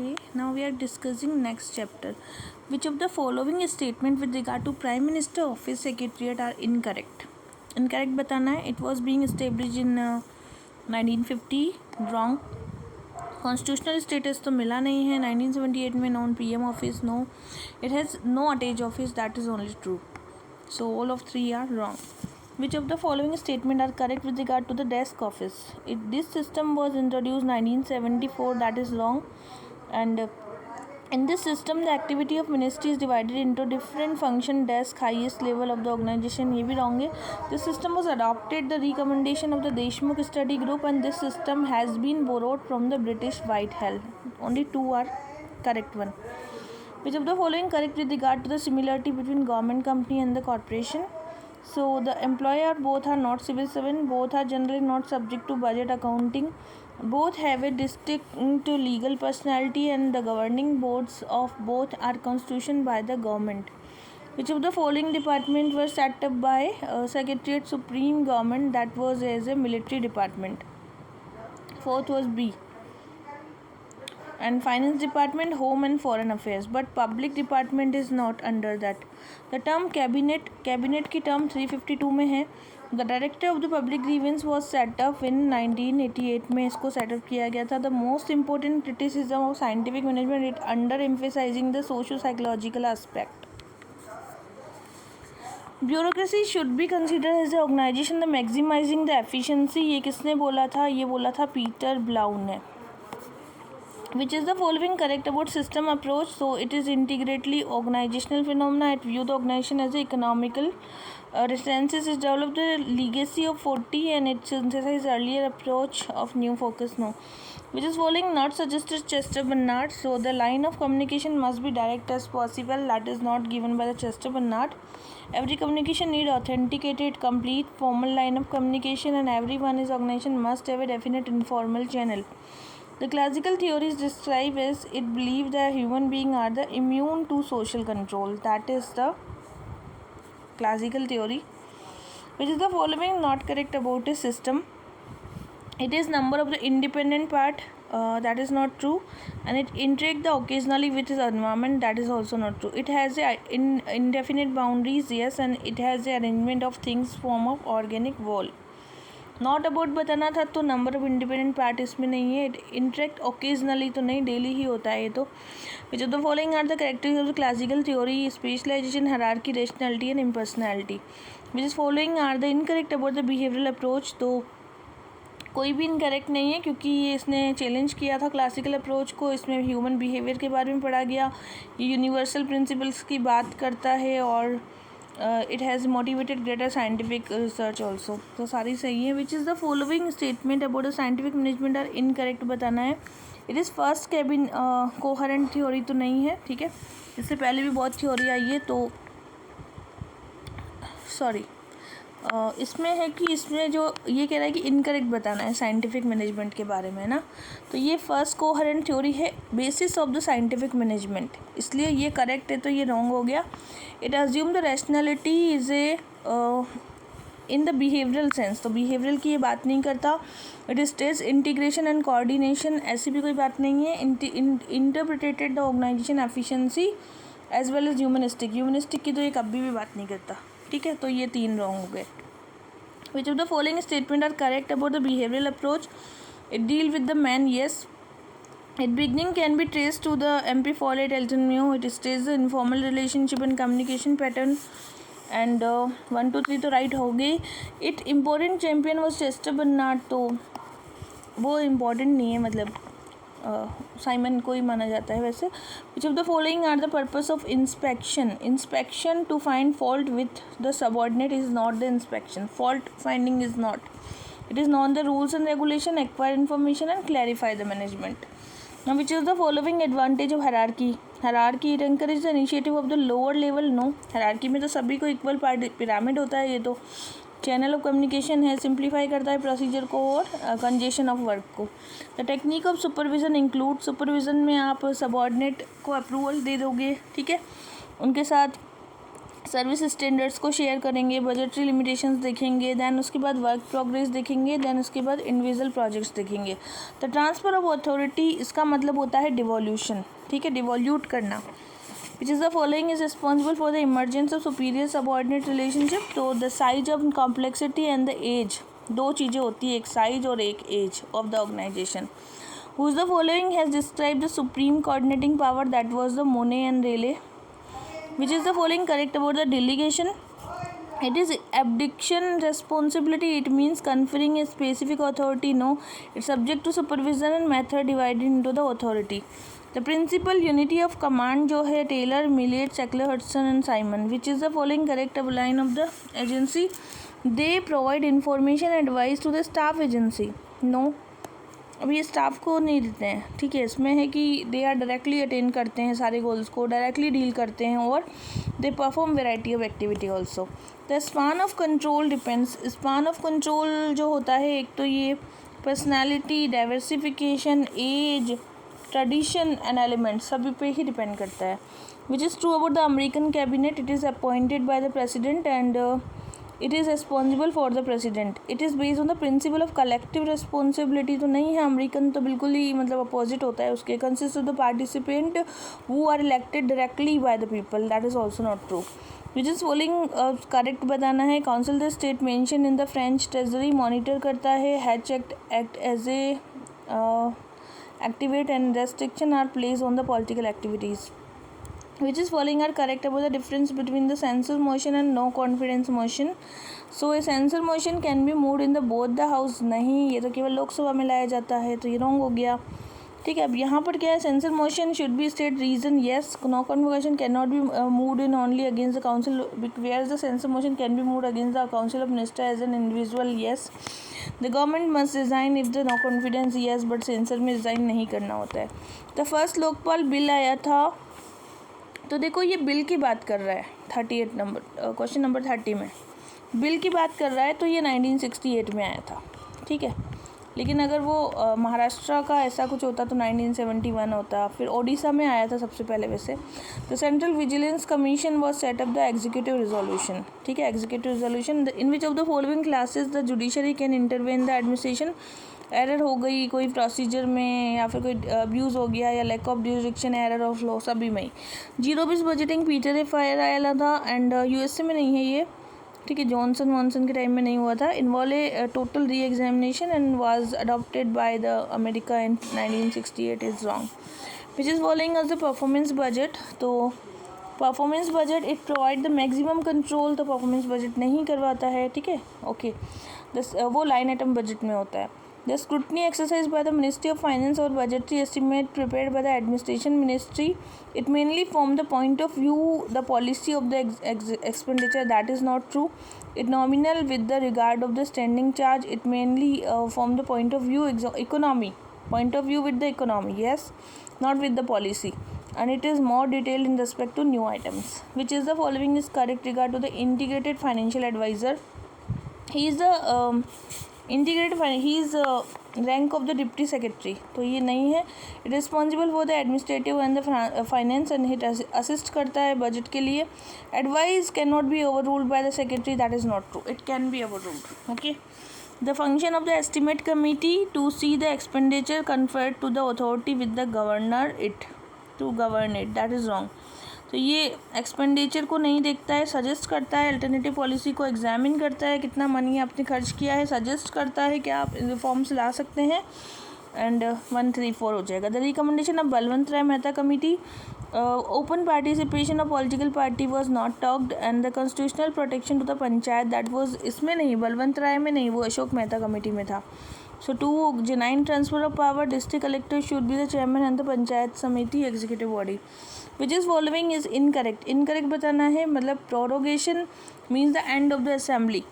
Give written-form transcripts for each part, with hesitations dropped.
Okay, now we are discussing next chapter. Which of the following statement with regard to Prime Minister Office Secretariat are incorrect? Incorrect बताना है. It was being established in 1950. Wrong. Constitutional status तो मिला नहीं है. 1978 में non PM office. No. It has no attached office. That is only true. So all of three are wrong. Which of the following statement are correct with regard to the desk office? This system was introduced 1974. That is wrong. And in this system, the activity of ministry is divided into different function desk, highest level of the organization. ये भी wrong है. This system was adopted the recommendation of the Deshmukh study group, and this system has been borrowed from the British Whitehall. Only two are correct one. Which of the following correct with regard to the similarity between government company and the corporation? So the employer both are not civil servant, both are generally not subject to budget accounting, both have a distinct legal personality, and the governing boards of both are constituted by the government. Which of the following department was set up by Secretariat Supreme Government? That was as a military department. Fourth was B. And finance department, home and foreign affairs, but public department is not under that. The term cabinet की term 352 में है. The director of the public grievance was set up in 1988 में इसको set up किया गया था. The most important criticism of scientific management it under emphasizing the socio-psychological aspect. Bureaucracy should be considered as the organization the maximizing the efficiency. ये किसने बोला था? ये बोला था पीटर ब्लाउ ने. Which is the following correct about system approach? So it is integrately organizational phenomena. It view the organization as a economical. Recensus is developed the legacy of 40 and it synthesizes earlier approach of new focus. No. Which is following not suggested Chester Bernard. So the line of communication must be direct as possible. That is not given by the Chester Bernard. Every communication need authenticated complete formal line of communication, and everyone is organization must have a definite informal channel. The classical theories describe as it believe that human beings are the immune to social control. That is the classical theory. Which is the following not correct about a system? It is number of the independent part. That is not true. And it interact the occasionally with its environment. That is also not true. It has a indefinite boundaries. Yes, and it has the arrangement of things form of organic wall. Not about बताना था तो number of independent part इसमें नहीं है. Interact occasionally तो नहीं, daily ही होता है ये तो. Which of the following are the characteristics of the classical theory? Specialisation, hierarchy, rationality and impersonality. Which is following are the incorrect about the behavioural approach? तो कोई भी इनकरेक्ट नहीं है क्योंकि ये इसने चैलेंज किया था क्लासिकल अप्रोच को. इसमें ह्यूमन बिहेवियर के बारे में पढ़ा गया. ये यूनिवर्सल प्रिंसिपल्स की बात करता है और it has motivated greater scientific research also. तो सारी सही है. which is the following statement about the scientific management are incorrect बताना है. it is first cabin coherent theory तो नहीं है. ठीक है, इससे पहले भी बहुत थ्योरी आई है तो सॉरी. इसमें है कि इसमें जो ये कह रहा है कि इनकरेक्ट बताना है साइंटिफिक मैनेजमेंट के बारे में ना, तो ये फर्स्ट कोहेरेंट थ्योरी है basis of the scientific management, इसलिए ये करेक्ट है तो ये रॉन्ग हो गया. It assume the rationality is a in the behavioural sense, तो बिहेवियरल की ये बात नहीं करता. It stage integration and coordination, ऐसी भी कोई बात नहीं है. Interpreted the organisation efficiency as well as humanistic की तो ये कभी भी बात नहीं करता. ठीक है, तो ये तीन रॉन्ग हो गए. Which of the following statement are correct about the behavioural approach? It deal with the man. Yes. It beginning can be trace to the MP Follett, Elton Mew. It stage the informal relationship and communication pattern. And 1 2 3 तो right हो गई. It important champion was Chester Barnard, तो वो important नहीं है, मतलब Simon को ही माना जाता है वैसे. Which of the following are the purpose of inspection to find fault with the subordinate is not the inspection. Fault finding is not. It is known the rules and regulation, acquire information and clarify the management. Now which is the following advantage of hierarchy? It encourage the initiative of the lower level. No, hierarchy में तो सभी को equal pyramid होता है. ये तो channel of communication है, simplify करता है प्रोसीजर को और कंजेशन ऑफ वर्क को. The technique of supervision include, supervision में आप सबऑर्डिनेट को अप्रूवल दे दोगे, ठीक है, उनके साथ सर्विस स्टैंडर्ड्स को शेयर करेंगे, बजटरी लिमिटेशंस देखेंगे, देन उसके बाद वर्क प्रोग्रेस देखेंगे, देन उसके बाद इंडिविजुअल प्रोजेक्ट्स देखेंगे। तो ट्रांसफ़र ऑफ अथॉरिटी इसका मतलब होता है डिवोल्यूशन, ठीक है, डिवोल्यूट करना। Which is the following is responsible for the emergence of superior subordinate relationship. तो the size of complexity and the age, दो चीज़ें होती है, एक साइज और एक age of the organization. Who is the following has described the supreme coordinating power, that was the Monet and Rayleigh. Which is the following correct about the delegation? It is abdication responsibility. It means conferring a specific authority. No, it's subject to supervision and method divided into the authority. The principal unity of command जो है Taylor, Millett, Shackler, Hudson and Simon. Which is the following correct line of the agency? They provide information and advice to the staff agency. No, अब ये staff को नहीं देते हैं, ठीक है। इसमें है कि दे आर डायरेक्टली अटेंड करते हैं सारे गोल्स को, डायरेक्टली डील करते हैं और they perform variety of activity also. The span of control depends, span of control जो होता है, एक तो ये personality, diversification, age, tradition and element सभी पे ही डिपेंड करता है। Which is true about the American cabinet? It is appointed by the president and it is responsible for the president. It is based on the principle of collective responsibility. तो नहीं है, American तो बिल्कुल ही मतलब opposite होता है उसके। Consist of the participant who are elected directly by the people, that is also not true. Which is following correct बताना है। Council the state mention in the French treasury monitor करता है। Hatch act as a activate and restriction are place on the political activities. Which is following are correct about the difference between the censure motion and no confidence motion? So a censure motion can be moved in the both the house. नहीं, ये तो केवल लोकसभा में लाया जाता है, तो ये रॉन्ग हो गया, ठीक है। अब यहाँ पर क्या है, censure motion should be state reason, yes. No convocation can not be moved in only against the council, where the censure motion can be moved against the council of minister as an individual, yes. The government must resign if the no confidence, yes, but censure में resign नहीं करना होता है। The first Lokpal bill आया था, तो देखो ये बिल की बात कर रहा है 38 नंबर, क्वेश्चन नंबर 30 में बिल की बात कर रहा है, तो ये 1968 में आया था, ठीक है। लेकिन अगर वो महाराष्ट्र का ऐसा कुछ होता तो 1971 होता। फिर ओडिशा में आया था सबसे पहले वैसे। The central vigilance commission was set up the executive resolution, ठीक है, executive resolution in which of the following classes the judiciary can intervene the administration. Error हो गई कोई प्रोसीजर में, या फिर कोई अब्यूज़ हो गया, या lack of jurisdiction, error of law, सभी में। 0-20 बजटिंग पीटर एफ आयर आया था एंड यूएसए में नहीं है ये, ठीक है, जॉनसन के टाइम में नहीं हुआ था। Involve a total re examination and was adopted by the America in 1968 is wrong. Which is following as the performance budget. तो performance budget it provide the maximum control, तो परफॉर्मेंस बजट नहीं करवाता है, ठीक है, ओके। वो line item budget में होता है। The scrutiny exercised by the Ministry of Finance or budgetary estimate prepared by the administration ministry, it mainly from the point of view the policy of the expenditure, that is not true. It nominal with the regard of the standing charge, it mainly from the point of view economy, point of view with the economy, yes, not with the policy. And it is more detailed in respect to new items. Which is the following is correct regard to the integrated financial advisor. He is the integrated, he is rank of the deputy secretary, तो ये नहीं है। Responsible for the administrative and the finance and hit assist करता है budget के लिए। Advice can not be overruled by the secretary, that is not true, it can be overruled, okay. The function of the estimate committee to see the expenditure conferred to the authority with the governor it to govern it, that is wrong. तो ये expenditure को नहीं देखता है, suggest करता है, alternative policy को examine करता है, कितना मनी आपने खर्च किया है, सजेस्ट करता है कि आप रिफॉर्म्स ला सकते हैं, एंड 134 हो जाएगा। The recommendation of Balwant Rai Mehta committee, open participation of political party was not talked and the constitutional protection to the panchayat, that was इसमें नहीं, बलवंत राय में नहीं, वो अशोक मेहता कमेटी में था। So 2 genuine transfer of power, district collector should be the chairman and the panchayat samiti executive body. Which is following is incorrect, incorrect बताना है, मतलब prorogation means the end of the assembly,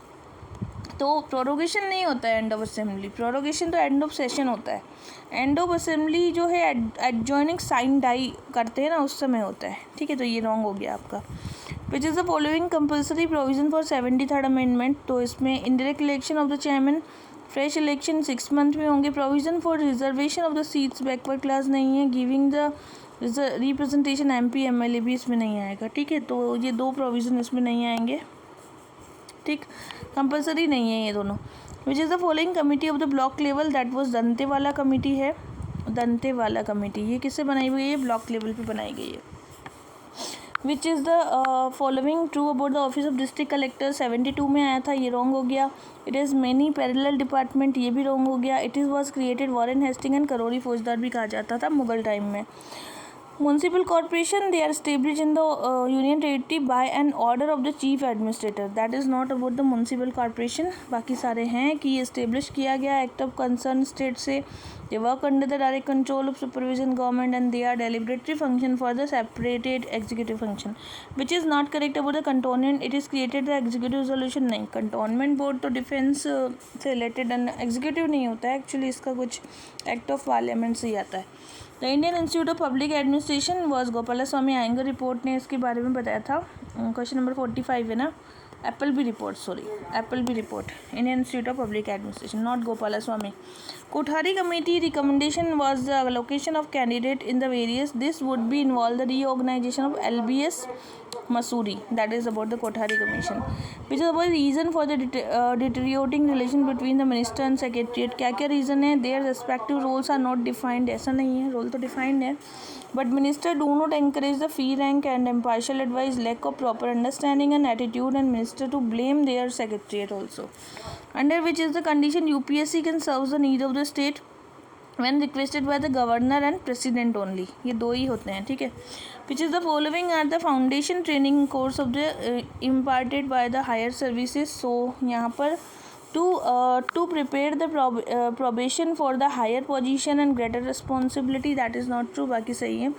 तो प्रोरोगेशन नहीं होता है एंड ऑफ असेंबली, प्रोरोगेशन तो end of session होता है। एंड ऑफ असेंबली जो है एडजॉइनिंग साइन डाई करते हैं ना, उस समय होता है, ठीक है, तो ये रॉन्ग हो गया आपका। विच is the following compulsory provision for 73rd amendment, तो इसमें indirect election of the chairman, fresh election 6 month में होंगे, provision for reservation of the seats backward class नहीं है, giving the representation MP MLA भी इसमें नहीं आएगा, ठीक है। तो ये दो प्रोविज़न इसमें नहीं आएंगे, ठीक, कंपलसरी नहीं है ये दोनों। Which is the following committee of the block level, that was Dantewala committee है, दंतेवाला कमेटी। ये किससे बनाई हुई है? ब्लॉक लेवल पे बनाई गई है। Which is the following true about the office of district collector, 72 में आया था, ये रॉन्ग हो गया। It is many parallel department, ये भी रॉन्ग हो गया। It is was created Warren Hasting and करौरी फौजदार भी कहा जाता था मुगल टाइम में। Municipal corporation, they are established in the union territory by an order of the chief administrator. That is not about the municipal corporation. बाकी सारे हैं कि ये establish किया गया act of concerned state से, they work under the direct control of supervision government and they are deliberatory function for the separated executive function. Which is not correct about the cantonment. It is created the executive resolution, नहीं, cantonment board तो defense से related and executive नहीं होता है actually, इसका कुछ act of parliament से ही आता है। The Indian institute of public administration was Gopalaswami Ayyangar report ने इसके बारे में बताया था। क्वेश्चन नंबर 45 है ना, Appleby report, sorry Appleby report, Indian institute of public administration, not Gopalaswami. Kothari committee recommendation was the location of candidate in the various, this would be involve the reorganization of LBS Masuri, that is about the Kothari Commission, which is about reason for the deteriorating relation between the minister and secretariat। क्या क्या reason है? their respective roles are not defined, ऐसा नहीं है, role तो defined है, but minister do not encourage the free rank and impartial advice, lack of proper understanding and attitude, and minister to blame their secretariat also, under which is the condition UPSC can serve the need of the state when requested by the governor and president only। ये दो ही होते हैं, ठीक है। which is the following are the foundation training course of the imparted by the higher services। so यहाँ पर to prepare the probation for the higher position and greater responsibility, that is not true, बाकी सही है।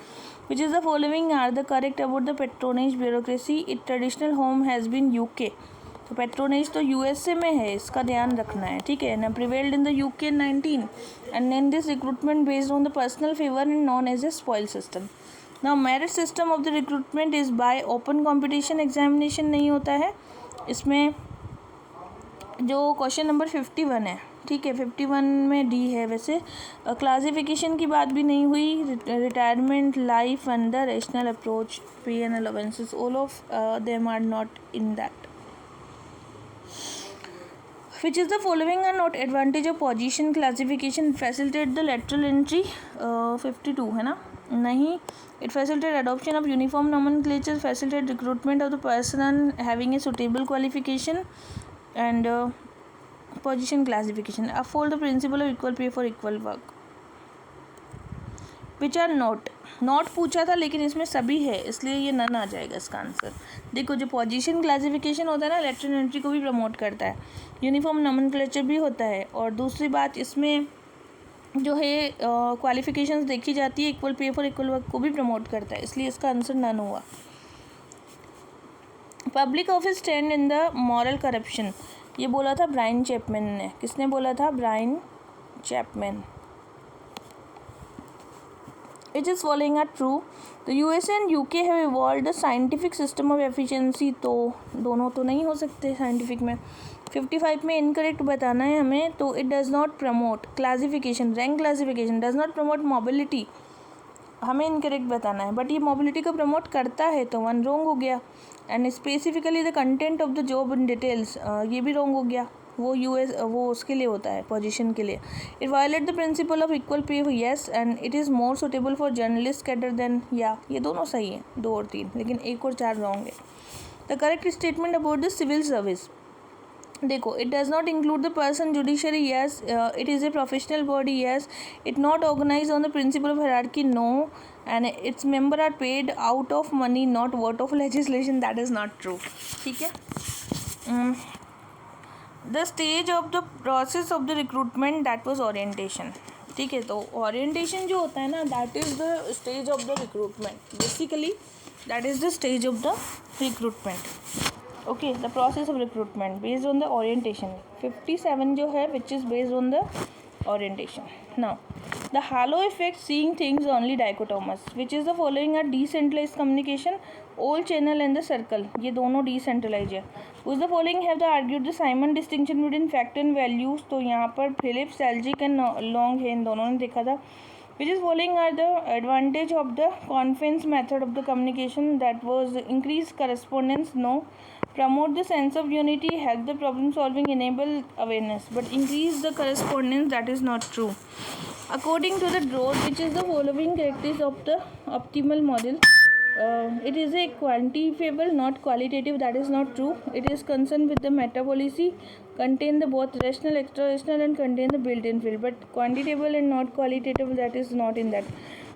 which is the following are the correct about the patronage bureaucracy, its traditional home has been UK। तो patronage तो USA में है, इसका ध्यान रखना है, ठीक है ना। Prevailed in the UK in 19 and then this recruitment based on the personal favor and known as a spoil system। now merit system of the recruitment is by open competition examination नहीं होता है इसमें। जो question number 51 है, ठीक है, 51 में D है। वैसे क्लासिफिकेशन की बात भी नहीं हुई, retirement, life and the rational approach, pay and allowances, all of them are not in that. Which is the following are not advantage of position classification, facilitate the lateral entry, 52 है ना, नहीं। it facilitate adoption of uniform nomenclature, facilitate recruitment of the person having a suitable qualification and position classification, uphold the principle of equal pay for equal work। Which are not पूछा था लेकिन इसमें सभी है, इसलिए ये नन आ जाएगा इसका आंसर। देखो जो पोजीशन क्लासिफिकेशन होता है ना, लेटरल एंट्री को भी प्रमोट करता है, यूनिफॉर्म नोमेनक्लेचर भी होता है, और दूसरी बात इसमें जो है क्वालिफिकेशंस देखी जाती है, equal pay for equal work को भी प्रमोट करता है, इसलिए इसका आंसर नन हुआ। Public office stand in the moral corruption, ये बोला था ब्रायन चैपमैन ने। किसने बोला था? Brian Chapman. It is following are true. The USA and UK have evolved a scientific system of efficiency। तो दोनों तो नहीं हो सकते साइंटिफिक में। 55 में इनकरेक्ट बताना है हमें। तो it does not promote classification, rank classification does not promote mobility, हमें इनकरेक्ट बताना है, बट ये मोबिलिटी को प्रमोट करता है, तो वन रॉन्ग हो गया। And specifically the content of the job in details, ये भी रॉन्ग हो गया, वो उसके लिए होता है, पोजीशन के लिए। It violate the principle of equal pay, yes, and it is more suitable for journalist cadre then, या, ये दोनों सही हैं, 2 और 3, लेकिन 1 और 4 रॉन्ग है। The correct statement about the civil service, देखो, it does not include the person judiciary, yes, it is a professional body, yes, it not organize on the principle of hierarchy, no, and its member are paid out of money not worth of legislation, that is not true, ठीक है। The stage of the process of the recruitment, that was orientation, ठीक है। तो orientation जो होता है ना, that is the stage of the recruitment, basically that is the stage of the recruitment, okay, the process of recruitment based on the orientation. 57 जो है which is based on the orientation. Now the halo effect, seeing things only dichotomous, which is the following are decentralise communication, old channel and the circle, ये दोनों decentralise है। उस the following have the argued the Simon distinction between fact and values, तो यहाँ पर Philip, सेल्जिक and long है, इन दोनों ने देखा था। Which is following are the advantage of the conference method of the communication? That was increase correspondence, no. Promote the sense of unity, help the problem solving, enable awareness. But increase the correspondence, that is not true. According to the growth, which is the following characteristics of the optimal model? It is a quantifiable, not qualitative, that is not true. It is concerned with the meta policy, contain the both rational, extra rational, and contain the built-in field. But quantitative and not qualitative, that is not in that.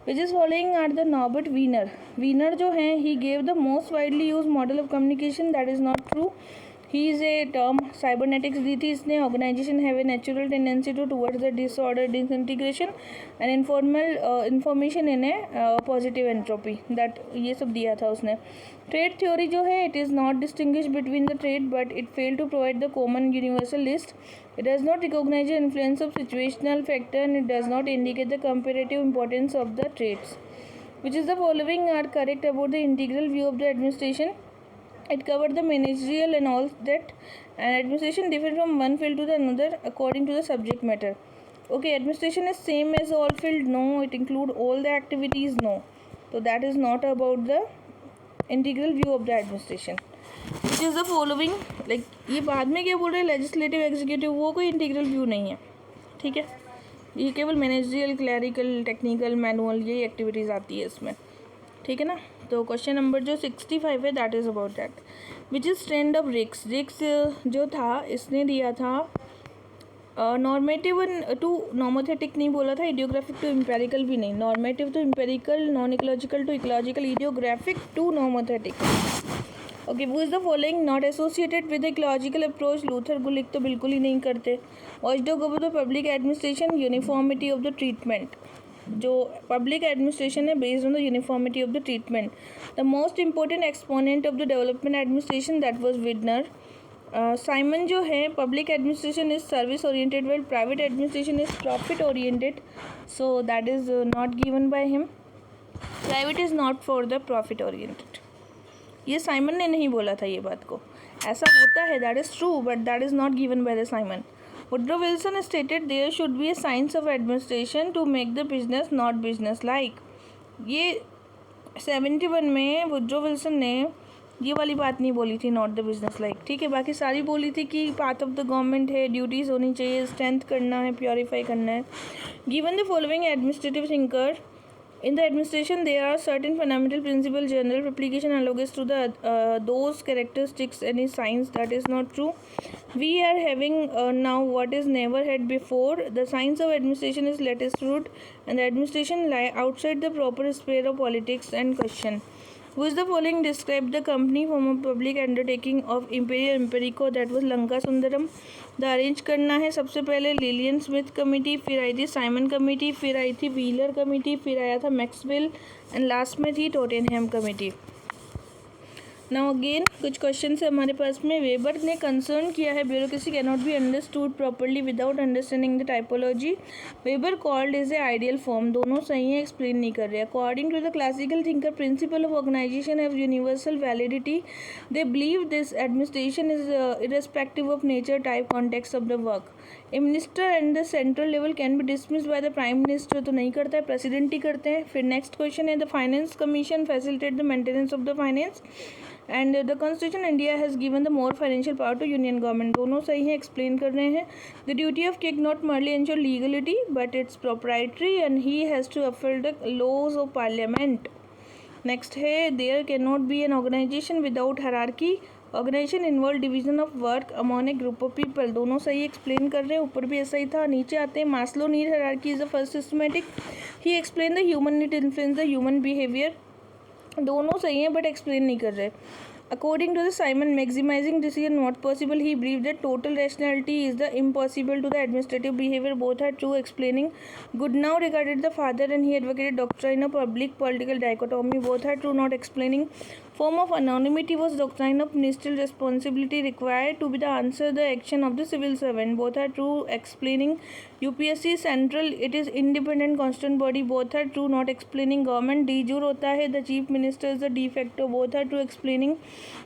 Which is following are the Norbert Wiener. Wiener जो है, he gave the most widely used model of communication, that is not true. He is a term cybernetics दी थी इसने. Organization have a natural tendency to towards the disorder, disintegration and informal information in a positive entropy. That ये सब दिया था उसने. Trait theory जो है, it is not distinguished between the trait, but it failed to provide the common universal list. It does not recognize the influence of situational factor, and it does not indicate the comparative importance of the traits. Which is the following are correct about the integral view of the administration? It covered the managerial and all that, and administration different from one field to the another according to the subject matter. Okay, administration is same as all field? No. It include all the activities? No. So that is not about the integral view of the administration. Which is the following, like ये बाद में क्या बोल रहे हैं, legislative executive, वो कोई integral view नहीं है, ठीक है. ये केवल मैनेजरियल, क्लैरिकल, टेक्निकल, मैनुअल, यही एक्टिविटीज़ आती है इसमें, ठीक है ना. तो क्वेश्चन नंबर जो 65 है, that is about that. Which is trend of रिक्स. रिक्स जो था, इसने दिया था नॉर्मेटिव टू नॉमोथेटिक नहीं बोला था, इडियोग्राफिक टू इम्पेरिकल भी नहीं, normative to empirical, non ecological to ecological, idiographic to nomothetic. Okay, वो is the following not associated with ecological approach. Luther Gulick तो बिल्कुल ही नहीं करते. Watchdog of the public administration, uniformity of the treatment. जो public administration है, based on the uniformity of the treatment. The most important exponent of the development administration, that was Weidner. Simon जो है, public administration is service oriented, well private administration is profit oriented, so that is not given by him. Private is not for the profit oriented. ये Simon ने नहीं बोला था ये बात को. ऐसा होता है, that is true, but that is not given by the Simon. Woodrow Wilson stated there should be a science of administration to make the business not business like. ये 71 में वुड्रो विल्सन ने ये वाली बात नहीं बोली थी, नॉट द बिजनेस लाइक, ठीक है. बाकी सारी बोली थी कि पार्ट ऑफ द गवर्नमेंट है, ड्यूटीज़ होनी चाहिए, स्ट्रेंथ करना है, प्योरीफाई करना है. Given the following administrative thinker. In the administration, there are certain fundamental principles, general application analogous to the those characteristics any science. That is not true. We are having now what is never had before. The science of administration is latest root, and the administration lie outside the proper sphere of politics and question. Who is the following describe the company from a public undertaking of Imperial Empirico? That was Lanka Sundaram. The arrange करना है, सबसे पहले Lillian Smith committee, फिर आई थी Simon committee, फिर आई थी wheeler committee, फिर आया था मैक्सवेल, एंड लास्ट में थी टॉटेनहम कमेटी. नाउ अगेन कुछ क्वेश्चन है हमारे पास में. वेबर ने कंसर्न किया है bureaucracy can not be understood properly without understanding the typology. Weber called is a ideal form. दोनों सही है, एक्सप्लेन नहीं कर रहे. According to the classical thinker principle of organisation have universal validity. They believe this administration is irrespective of nature, type, context of the work. A minister and the central level can be dismissed by the prime minister. तो नहीं करता है, president ही करते हैं. फिर next question है the finance commission facilitate the maintenance of the finance, and the constitution India has given the more financial power to union government. दोनों सही है, एक्सप्लेन कर रहे हैं. The duty of king not merely ensure legality but it's proprietary and he has to uphold the laws of parliament. Next है there can not be an organization without hierarchy. Organization involve division of work among a group of people. दोनों सही explain कर रहे हैं. ऊपर भी ऐसा ही था. नीचे आते हैं Maslow need hierarchy is the first systematic. He explain the human need influence the human behaviour. दोनों सही हैं बट एक्सप्लेन नहीं कर रहे. According to the Simon, maximizing decision not possible. He believed that total rationality is the impossible to the administrative behavior. Both are true, explaining. Goodenough regarded the father and he advocated doctrine of public political dichotomy. Both are true, not explaining. Form of anonymity was doctrine of ministerial responsibility required to be the answer the action of the civil servant. Both are true. Explaining UPSC central, it is independent constant body. Both are true. Not explaining government de jure होता है. The chief minister is the de facto. Both are true. Explaining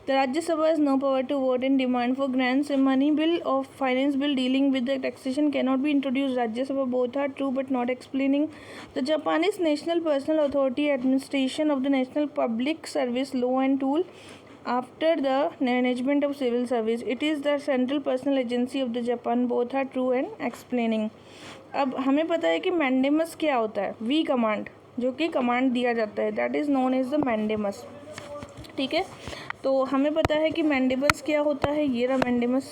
the Rajya Sabha has no power to vote in demand for grants. A money bill or finance bill dealing with the taxation cannot be introduced Rajya Sabha. Both are true but not explaining. The Japanese National Personal Authority administration of the National Public Service law and tool after the management of civil service. It is the central personal agency of the Japan. Both are true and explaining. अब हमें पता है कि mandamus क्या होता है. We command, जो कि कमांड दिया जाता है, that is known as the mandamus. ठीक है, तो हमें पता है कि मैंडेमस क्या होता है. ये रहा मैंडेमस.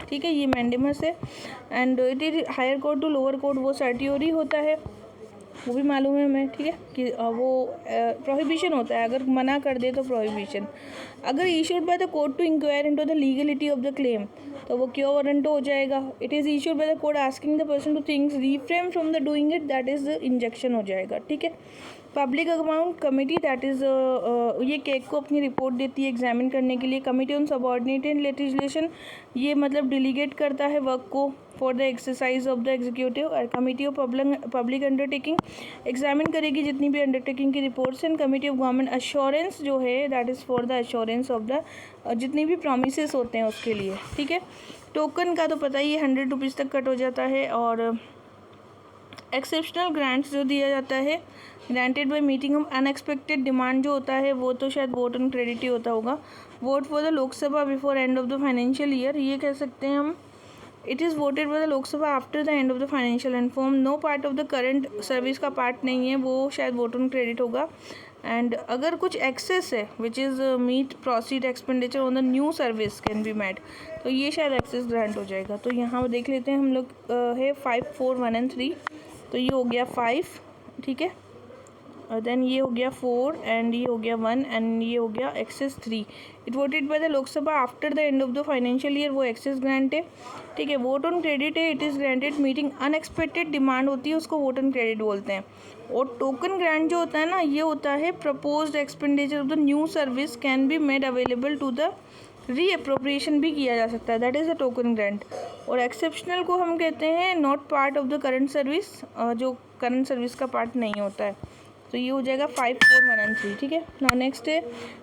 ठीक है, ये मैंडेमस है. And it is higher court to lower court, वो सर्टियोरी होता है, वो भी मालूम है हमें. ठीक है, कि वो प्रोहिबिशन होता है, अगर मना कर दे तो प्रोहिबिशन. अगर issued by the court to enquire into the legality of the claim, तो वो क्यों वारंटो हो जाएगा. It is issued by the court asking the person to things refrain from the doing it, that is injunction हो जाएगा. ठीक है. Public account committee, that is ये केक को अपनी रिपोर्ट देती है एग्जामिन करने के लिए. कमेटी ऑन सबऑर्डिनेटेड लेजिस्लेशन, ये मतलब डिलीगेट करता है वर्क को for the exercise of the executive. और committee of public undertaking examine करेगी जितनी भी अंडरटेकिंग की reports. And committee of government assurance जो है, that is for the assurance of the जितनी भी प्रोमिसेस होते हैं उसके लिए. ठीक है. टोकन का तो पता ही है, 100 रुपीज़ तक कट हो जाता है. और एक्सेप्शनल ग्रांट्स जो दिया जाता है, granted by meeting of unexpected demand जो होता है, वो तो शायद वोट ऑन क्रेडिट ही होता होगा. Vote for the Lok Sabha before end of the financial year, ये कह सकते हैं हम. It is voted by the Lok Sabha after the end of the financial and form. No part of the current service का part नहीं है, वो शायद वोट ऑन क्रेडिट होगा. एंड अगर कुछ एक्सेस है which is meet proceed expenditure on the new service can be made, तो ये शायद एक्सेस ग्रांट हो जाएगा. तो यहाँ देख लेते हैं हम लोग है 5, 4, 1 एंड 3. तो ये हो गया 5. ठीक है. देन ये हो गया 4 एंड ये हो गया 1 एंड ये हो गया excess 3. It voted by the Lok Sabha after the end of the financial year, वो एक्सेस ग्रांट है. ठीक है. वोट ऑन क्रेडिट है, it is granted meeting unexpected demand होती है, उसको वोट ऑन क्रेडिट बोलते हैं. और टोकन ग्रांट जो होता है ना, ये होता है proposed expenditure of the new service can be made available to the reappropriation भी किया जा सकता है, that is the token grant. और एक्सेप्शनल को हम कहते हैं not part of the current service, जो करंट सर्विस का पार्ट नहीं होता है. तो ये हो जाएगा 5, 4, 1 एंड 3. ठीक है. ना नेक्स्ट है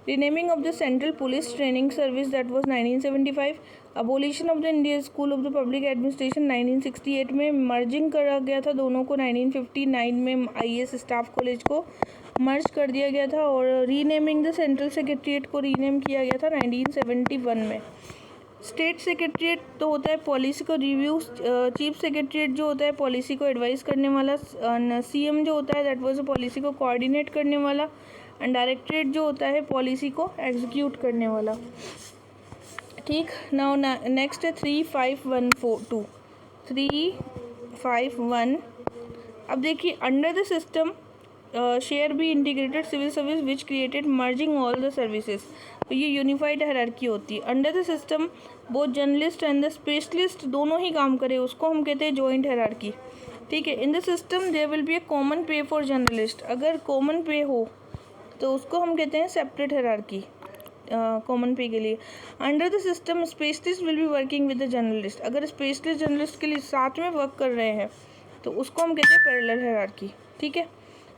renaming of the central police training service, that was 1975. Abolition of the Indian school of the public administration 1968 में. मर्जिंग करा गया था दोनों को 1959 में, IAS स्टाफ कॉलेज को मर्ज कर दिया गया था. और रीनेमिंग द सेंट्रल सेक्रेटरीट को रीनेम किया गया था 1971 में. स्टेट सेक्रेटरीट तो होता है पॉलिसी को रिव्यू. चीफ सेक्रेटरीट जो होता है पॉलिसी को एडवाइस करने वाला. CM जो होता है दैट वाज पॉलिसी को कोऑर्डिनेट करने वाला. एंड डायरेक्टरेट जो होता है पॉलिसी को एग्जीक्यूट करने वाला. ठीक. नाउ नेक्स्ट है 3, 5, 1, 4, 2. 3, 5, 1. अब देखिए, under the system share be integrated civil service which created merging all the services. तो ये यूनिफाइड हायरार्की होती है. Under the system both journalist and the specialist दोनों ही काम करें, उसको हम कहते हैं जॉइंट हायरार्की. ठीक है. In the system there will be a common pay for journalist. अगर कॉमन पे हो तो उसको हम कहते हैं सेपरेट हायरार्की कॉमन पे के लिए. Under the system specialist will be working with the journalist. अगर स्पेशलिस्ट जर्नलिस्ट के लिए साथ में वर्क कर रहे हैं तो उसको हम कहते हैं पैरेलल हायरार्की. ठीक है.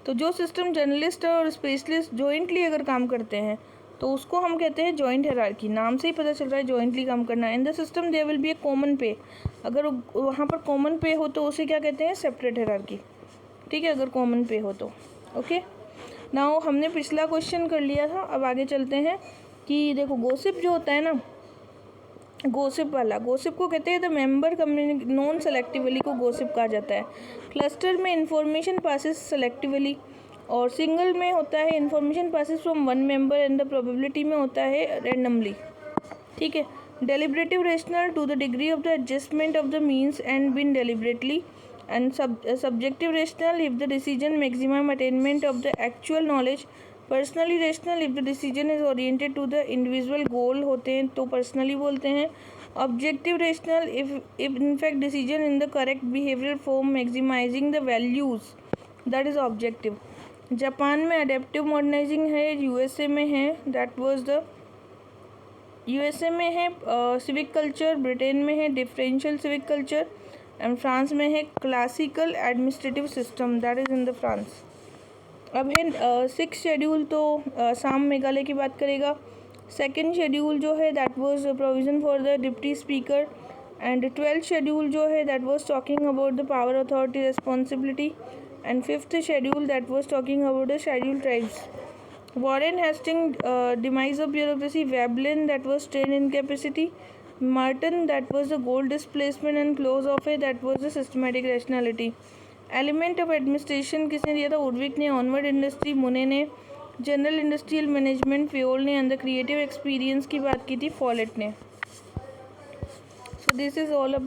तो जो सिस्टम जर्नलिस्ट और स्पेशलिस्ट जॉइंटली अगर काम करते हैं तो उसको हम कहते हैं जॉइंट हायरार्की. नाम से ही पता चल रहा है जॉइंटली काम करना. In the system there will be a common pay. अगर वहाँ पर कॉमन पे हो तो उसे क्या कहते हैं, सेपरेट हायरार्की. ठीक है, अगर कॉमन पे हो तो. ओके. नाउ हमने पिछला क्वेश्चन कर लिया था, अब आगे चलते हैं कि देखो गॉसिप जो होता है ना, गॉसिप वाला, गॉसिप को कहते हैं the member communicate non selectively को गॉसिप कहा जाता है. क्लस्टर में इंफॉर्मेशन पासिस सेलेक्टिवली, और सिंगल में होता है information passes from one member and the probability में होता है रैंडमली. ठीक है. Deliberative rational to the degree of the adjustment of the means and been deliberately. And subjective rational if the decision maximum attainment of the actual knowledge. Personally rational if the decision is oriented to the individual goal होते हैं तो personally बोलते हैं. Objective rational if in fact decision in the correct behavioural form maximising the values that is objective. Japan में adaptive modernising है, USA में है USA में है सिविक कल्चर, ब्रिटेन में है differential civic culture, and France में है classical administrative system, that is in the France. अब है 6 शेड्यूल, तो असम मेघालय की बात करेगा। 2nd शेड्यूल जो है that was provision for the deputy speaker, and 12th schedule जो है that was talking about the power authority responsibility, and 5th schedule that was talking about the schedule tribes. Warren Hastings demise of bureaucracy, Veblen that was strain incapacity, Merton that was the goal displacement, and close of it that was the systematic rationality. Element of administration किसने दिया था? उडविक ने। Onward industry मुने ने। General industrial management Fayol ने। And the creative experience की बात की थी फॉलेट ने। So this is all